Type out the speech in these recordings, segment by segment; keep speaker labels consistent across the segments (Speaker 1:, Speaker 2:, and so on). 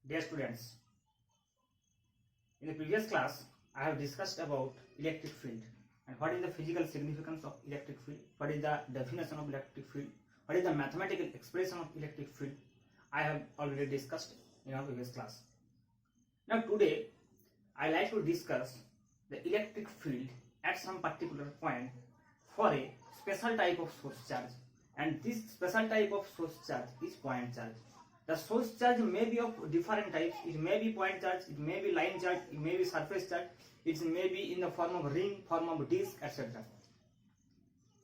Speaker 1: Dear students, in the previous class I have discussed about electric field and what is the physical significance of electric field, what is the definition of electric field, what is the mathematical expression of electric field. I have already discussed in our previous class. Now today I like to discuss the electric field at some particular point for a special type of source charge, and this special type of source charge is point charge. The source charge may be of different types. It may be point charge, it may be line charge, it may be surface charge, it may be in the form of ring, form of disc, etc.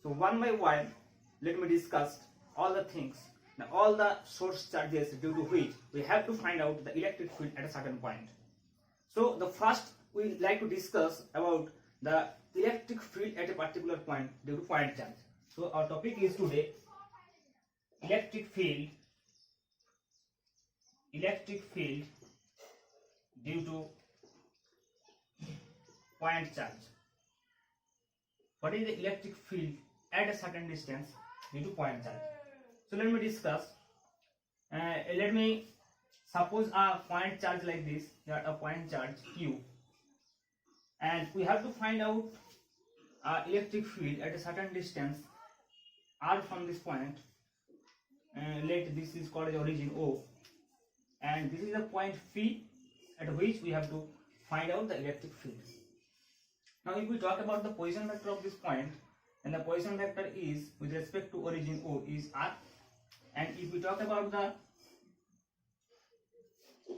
Speaker 1: So one by one, let me discuss all the things, all the source charges due to which we have to find out the electric field at a certain point. So the first we like to discuss about the electric field at a particular point due to point charge. So our topic is today electric field due to point charge. What is the electric field at a certain distance due to point charge? So let me discuss. Let me suppose a point charge like this. Here a point charge Q, and we have to find out electric field at a certain distance R from this point. Let this is called the origin O, and this is the point P at which we have to find out the electric field. Now if we talk about the position vector of this point, then the position vector is with respect to origin O is R, and if we talk about the,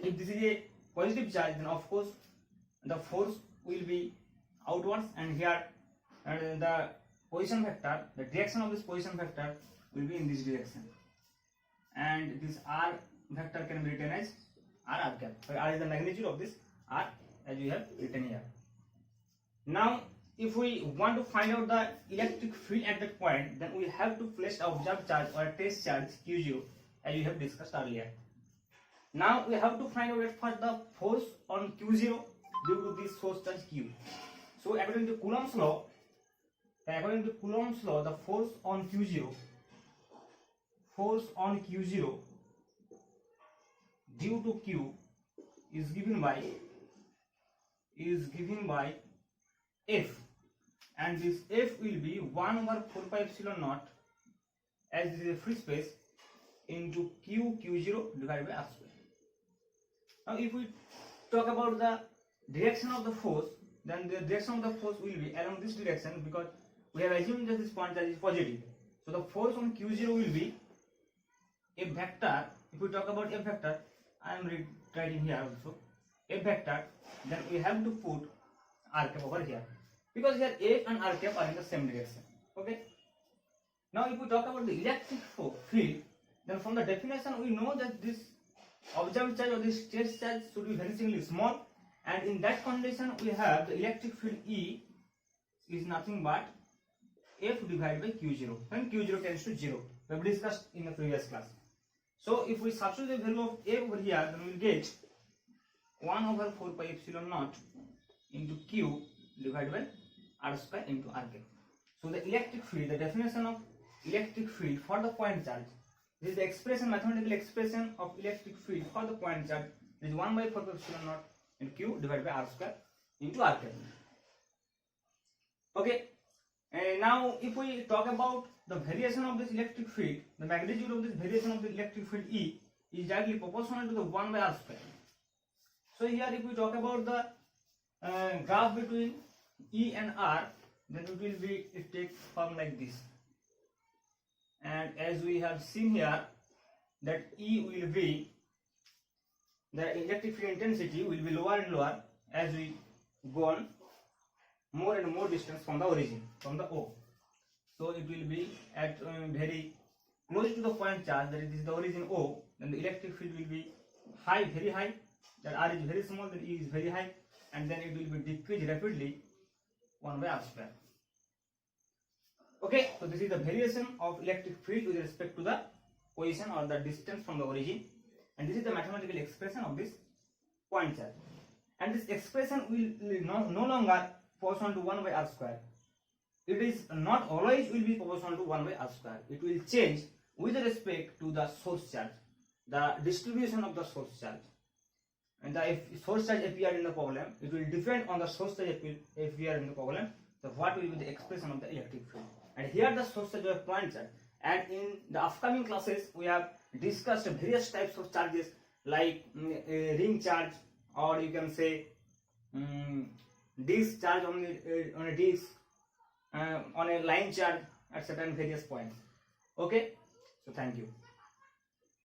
Speaker 1: if this is a positive charge, then of course the force will be outwards, and here the position vector, the direction of this position vector will be in this direction, and this R vector can be written as R cap, where R is the magnitude of this R as we have written here. Now if we want to find out the electric field at that point, then we have to place a observed charge or a test charge Q0 as we have discussed earlier. Now we have to find out at first the force on Q0 due to this source charge Q. So according to Coulomb's law, the force on Q0 due to Q is given by F, and this F will be 1 over 4 pi epsilon naught, as this is a free space, into Q0 divided by R square. Now if we talk about the direction of the force, then the direction of the force will be along this direction, because we have assumed that this point charge is positive. So the force on Q0 will be F vector. If we talk about F vector, I am writing here also F vector, then we have to put R cap over here, because here F and R cap are in the same direction. Okay. Now if we talk about the electric field, then from the definition we know that this observed charge or this test charge should be very similarly small, and in that condition we have the electric field E is nothing but F divided by Q0, when Q0 tends to 0. We have discussed in the previous class. So if we substitute the value of A over here, then we will get 1 over 4 pi epsilon naught into Q divided by R square into R cap. So the electric field, the definition of electric field for the point charge, this is the expression, mathematical expression of electric field for the point charge, this is 1 by 4 pi epsilon naught into Q divided by R square into R cap. Okay. And now if we talk about the variation of this electric field, the magnitude of this variation of the electric field E is directly proportional to the 1 by R square. So here if we talk about the graph between E and R, then it will be, it takes form like this, and as we have seen here that E will be, the electric field intensity will be lower and lower as we go on more and more distance from the origin, from the O. So it will be at very close to the point charge, that is the origin O, then the electric field will be high, very high, that R is very small, that E is very high, and then it will be decreased rapidly 1 by R square. Okay, so this is the variation of electric field with respect to the position or the distance from the origin, and this is the mathematical expression of this point charge. And this expression will no longer proportional to 1 by R square. It is not always will be proportional to 1 by R square. It will change with respect to the source charge, the distribution of the source charge. and if source charge appeared in the problem, it will depend on the source charge appear in the problem. So what will be the expression of the electric field? And here the source charge of point charge. And in the upcoming classes, we have discussed various types of charges like a ring charge, or you can say disk charge on a disk, on a line charge at certain various points. Okay, so thank you.